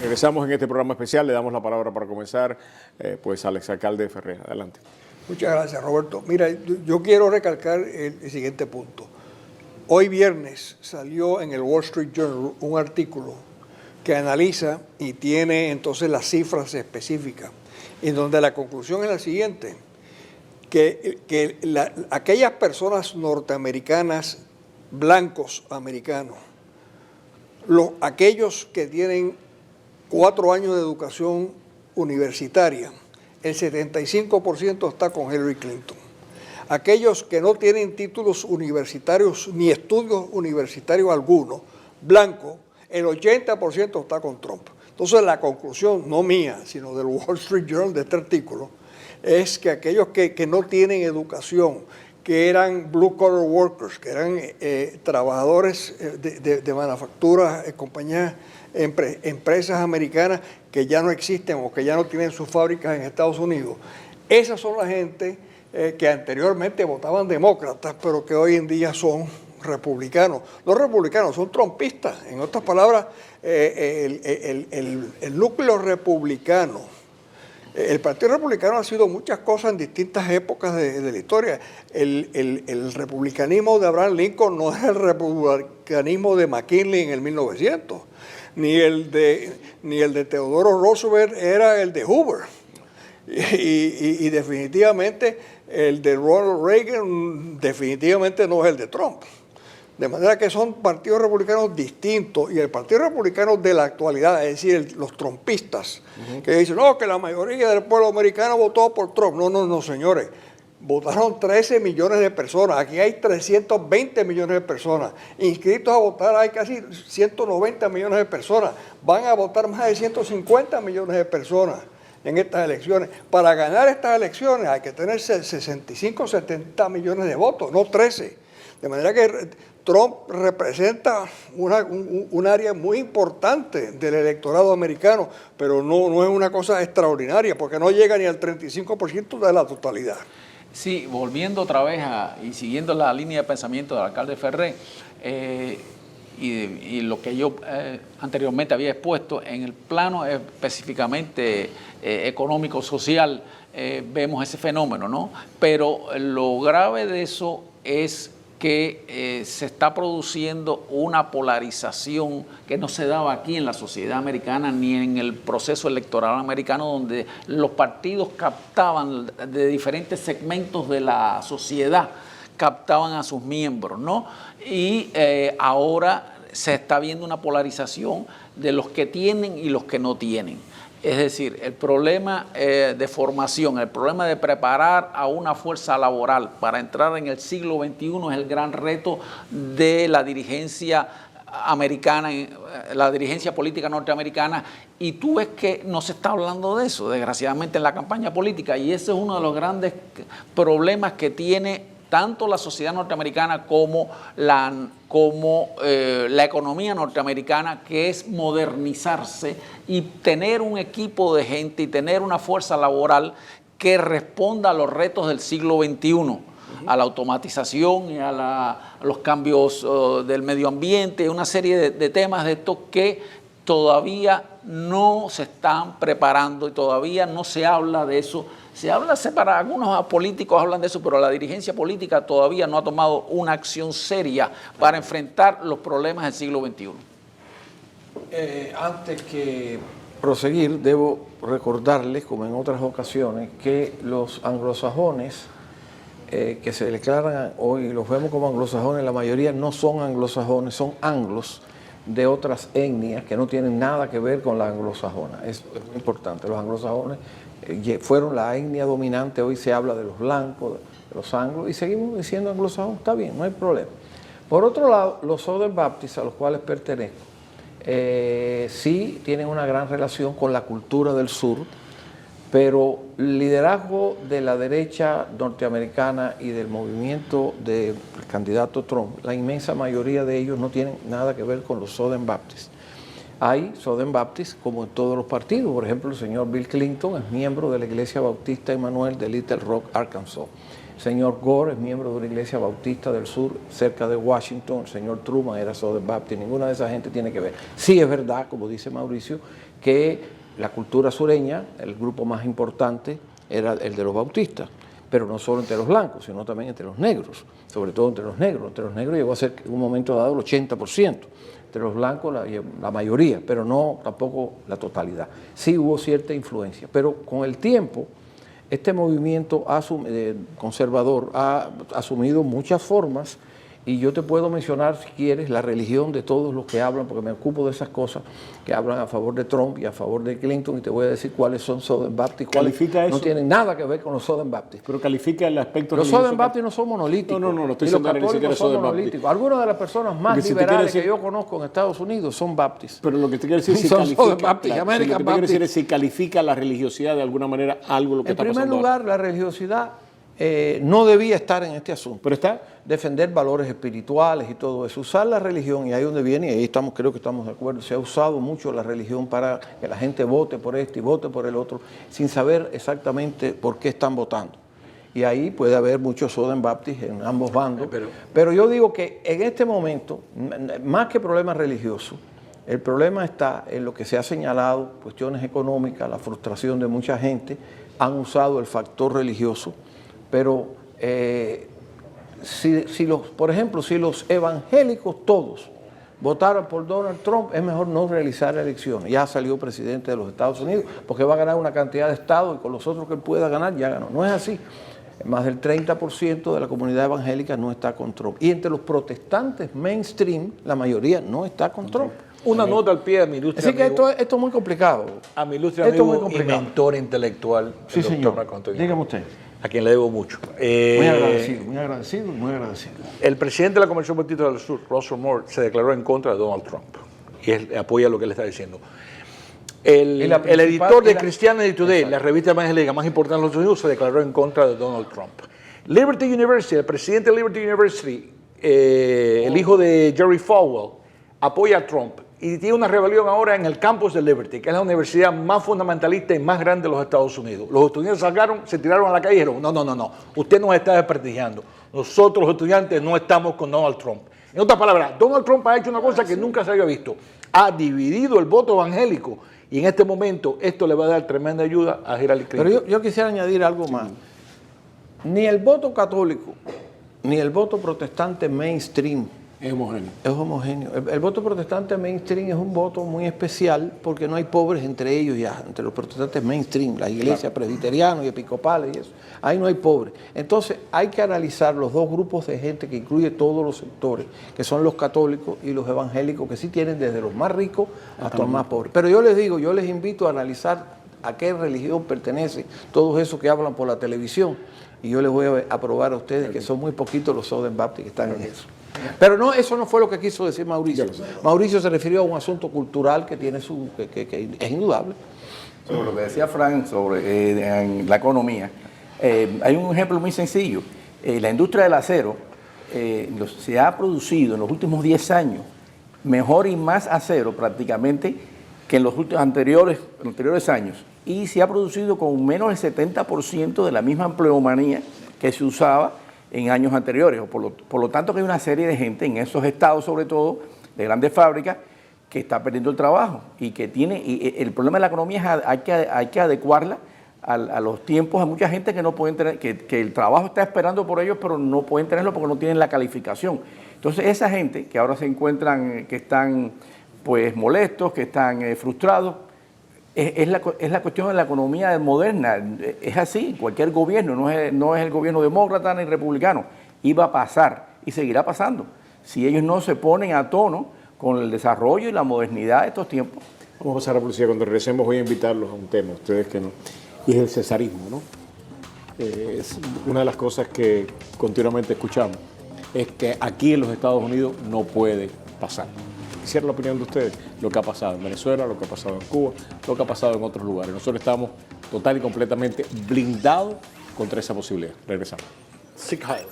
Regresamos en este programa especial. Le damos la palabra para comenzar pues al exalcalde Ferré. Adelante. Muchas gracias, Roberto. Mira, yo quiero recalcar el siguiente punto. Hoy viernes salió en el Wall Street Journal un artículo que analiza y tiene entonces las cifras específicas, en donde la conclusión es la siguiente, que aquellas personas norteamericanas, blancos americanos, aquellos que tienen 4 años de educación universitaria, el 75% está con Hillary Clinton. Aquellos que no tienen títulos universitarios ni estudios universitarios alguno, blancos, el 80% está con Trump. Entonces la conclusión, no mía, sino del Wall Street Journal de este artículo, es que aquellos que no tienen educación, que eran blue collar workers, que eran trabajadores de manufactura, compañías, empresas americanas que ya no existen o que ya no tienen sus fábricas en Estados Unidos, esas son la gente que anteriormente votaban demócratas, pero que hoy en día son republicanos. No republicanos, son trumpistas. En otras palabras, el núcleo republicano, el Partido Republicano ha sido muchas cosas en distintas épocas de la historia. El republicanismo de Abraham Lincoln no es el republicanismo de McKinley en el 1900, ni el de Theodore Roosevelt era el de Hoover. Y definitivamente el de Ronald Reagan definitivamente no es el de Trump. De manera que son partidos republicanos distintos, y el Partido Republicano de la actualidad, es decir, los trumpistas, que dicen, no, que la mayoría del pueblo americano votó por Trump. No, señores. Votaron 13 millones de personas. Aquí hay 320 millones de personas. Inscritos a votar hay casi 190 millones de personas. Van a votar más de 150 millones de personas en estas elecciones. Para ganar estas elecciones hay que tener 65, 70 millones de votos, no 13. De manera que Trump representa un área muy importante del electorado americano, pero no es una cosa extraordinaria, porque no llega ni al 35% de la totalidad. Sí, volviendo otra vez y siguiendo la línea de pensamiento del alcalde Ferré, y lo que yo anteriormente había expuesto, en el plano específicamente económico-social, vemos ese fenómeno, ¿no? Pero lo grave de eso es que se está produciendo una polarización que no se daba aquí en la sociedad americana ni en el proceso electoral americano, donde los partidos captaban de diferentes segmentos de la sociedad, captaban a sus miembros, ¿no? Y ahora se está viendo una polarización de los que tienen y los que no tienen. Es decir, el problema de formación, el problema de preparar a una fuerza laboral para entrar en el siglo XXI es el gran reto de la dirigencia americana, la dirigencia política norteamericana, y tú ves que no se está hablando de eso, desgraciadamente, en la campaña política, y ese es uno de los grandes problemas que tiene tanto la sociedad norteamericana como la economía norteamericana, que es modernizarse y tener un equipo de gente y tener una fuerza laboral que responda a los retos del siglo XXI, a la automatización y a los cambios del medio ambiente, una serie de temas de estos que todavía no se están preparando y todavía no se habla de eso. Se habla, para algunos políticos hablan de eso, pero la dirigencia política todavía no ha tomado una acción seria para enfrentar los problemas del siglo XXI. Antes que proseguir, debo recordarles, como en otras ocasiones, que los anglosajones que se declaran hoy, los vemos como anglosajones, la mayoría no son anglosajones, son anglos de otras etnias que no tienen nada que ver con la anglosajona. Es muy importante. Los anglosajones fueron la etnia dominante, hoy se habla de los blancos, de los anglos, y seguimos diciendo anglosajones, está bien, no hay problema. Por otro lado, los Southern Baptists, a los cuales pertenezco, sí tienen una gran relación con la cultura del sur, pero el liderazgo de la derecha norteamericana y del movimiento del candidato Trump, la inmensa mayoría de ellos no tienen nada que ver con los Southern Baptists. Hay Southern Baptists como en todos los partidos. Por ejemplo, el señor Bill Clinton es miembro de la Iglesia Bautista Emmanuel de Little Rock, Arkansas. señor Gore es miembro de una iglesia bautista del sur, cerca de Washington. El señor Truman era Southern Baptist. Ninguna de esa gente tiene que ver. Sí es verdad, como dice Mauricio, que la cultura sureña, el grupo más importante, era el de los bautistas. Pero no solo entre los blancos, sino también entre los negros, sobre todo entre los negros. Entre los negros llegó a ser en un momento dado el 80%, entre los blancos la mayoría, pero no tampoco la totalidad. Sí hubo cierta influencia, pero con el tiempo este movimiento conservador ha asumido muchas formas. Y yo te puedo mencionar, si quieres, la religión de todos los que hablan, porque me ocupo de esas cosas, que hablan a favor de Trump y a favor de Clinton, y te voy a decir cuáles son Southern Baptist, cuáles no tienen nada que ver con los Southern Baptist. Pero califica el aspecto Los Southern Baptist no son monolíticos. No estoy y los diciendo ni siquiera católicos son Southern monolíticos. Baptist. Algunas de las personas más Porque liberales decir, que yo conozco en Estados Unidos son Baptist. Pero lo que te quiero decir es si Son califica, Southern Baptist, claro, American lo que te quiero decir Baptist. es si califica la religiosidad de alguna manera algo lo que está pasando. En primer lugar, la religiosidad no debía estar en este asunto. Pero está. Defender valores espirituales y todo eso. Usar la religión, y ahí donde viene, y ahí estamos, creo que estamos de acuerdo, se ha usado mucho la religión para que la gente vote por este y vote por el otro, sin saber exactamente por qué están votando. Y ahí puede haber muchos Southern Baptist en ambos bandos. Pero yo digo que en este momento, más que problemas religiosos, el problema está en lo que se ha señalado, cuestiones económicas, la frustración de mucha gente, han usado el factor religioso, pero por ejemplo, si los evangélicos todos votaran por Donald Trump, es mejor no realizar elecciones. Ya salió presidente de los Estados Unidos, porque va a ganar una cantidad de estados y con los otros que él pueda ganar ya ganó. No es así. Más del 30% de la comunidad evangélica no está con Trump. Y entre los protestantes mainstream, la mayoría no está con Trump. Una nota al pie a mi ilustre Así que amigo, esto es muy complicado. a mi ilustre esto es amigo muy y complicado. mentor intelectual, Sí, el doctor señor. Marco Antonio, Dígame usted. a quien le debo mucho. Muy agradecido, muy agradecido, muy agradecido. El presidente de la Convención Bautista del Sur, Russell Moore, se declaró en contra de Donald Trump y él apoya lo que él está diciendo. El editor de Christianity Today, la revista evangélica más importante de los Estados Unidos, se declaró en contra de Donald Trump. Liberty University, el presidente de Liberty University, el hijo de Jerry Falwell, apoya a Trump y tiene una rebelión ahora en el campus de Liberty, que es la universidad más fundamentalista y más grande de los Estados Unidos. Los estudiantes se tiraron a la calle y dijeron, no, usted nos está desprestigiando. Nosotros los estudiantes no estamos con Donald Trump. En otras palabras, Donald Trump ha hecho una cosa que nunca se había visto. Ha dividido el voto evangélico y en este momento esto le va a dar tremenda ayuda a Hillary Clinton. Pero yo quisiera añadir algo más. Ni el voto católico, ni el voto protestante mainstream Es homogéneo. es homogéneo. El voto protestante mainstream es un voto muy especial porque no hay pobres entre ellos ya, entre los protestantes mainstream, las iglesias presbiterianas y episcopales y eso. Ahí no hay pobres. Entonces hay que analizar los dos grupos de gente que incluye todos los sectores, que son los católicos y los evangélicos, que sí tienen desde los más ricos hasta los más pobres. Pero yo les digo, yo les invito a analizar a qué religión pertenece todos esos que hablan por la televisión. Y yo les voy a probar a ustedes que son muy poquitos los Southern Baptist que están en eso. Pero no, eso no fue lo que quiso decir Mauricio. Mauricio se refirió a un asunto cultural que tiene que es indudable. Sobre lo que decía Frank sobre en la economía, hay un ejemplo muy sencillo. La industria del acero se ha producido en los últimos 10 años mejor y más acero prácticamente que en los anteriores años. Y se ha producido con menos del 70% de la misma empleomanía que se usaba en años anteriores. Por lo tanto, que hay una serie de gente en esos estados, sobre todo, de grandes fábricas, que está perdiendo el trabajo y que el problema de la economía es hay que adecuarla a los tiempos. Hay mucha gente que no pueden tener, que el trabajo está esperando por ellos, pero no pueden tenerlo porque no tienen la calificación. Entonces, esa gente que ahora se encuentran, que están pues molestos, que están frustrados, es la cuestión de la economía moderna. Es así, cualquier gobierno, no es el gobierno demócrata ni republicano, iba a pasar y seguirá pasando si ellos no se ponen a tono con el desarrollo y la modernidad de estos tiempos. Vamos a pasar a la publicidad. Cuando regresemos voy a invitarlos a un tema, ustedes que no, y es el cesarismo, ¿no? Es una de las cosas que continuamente escuchamos, es que aquí en los Estados Unidos no puede pasar. Quisiera la opinión de ustedes, lo que ha pasado en Venezuela, lo que ha pasado en Cuba, lo que ha pasado en otros lugares. Nosotros estamos total y completamente blindados contra esa posibilidad. Regresamos. Sick Highland.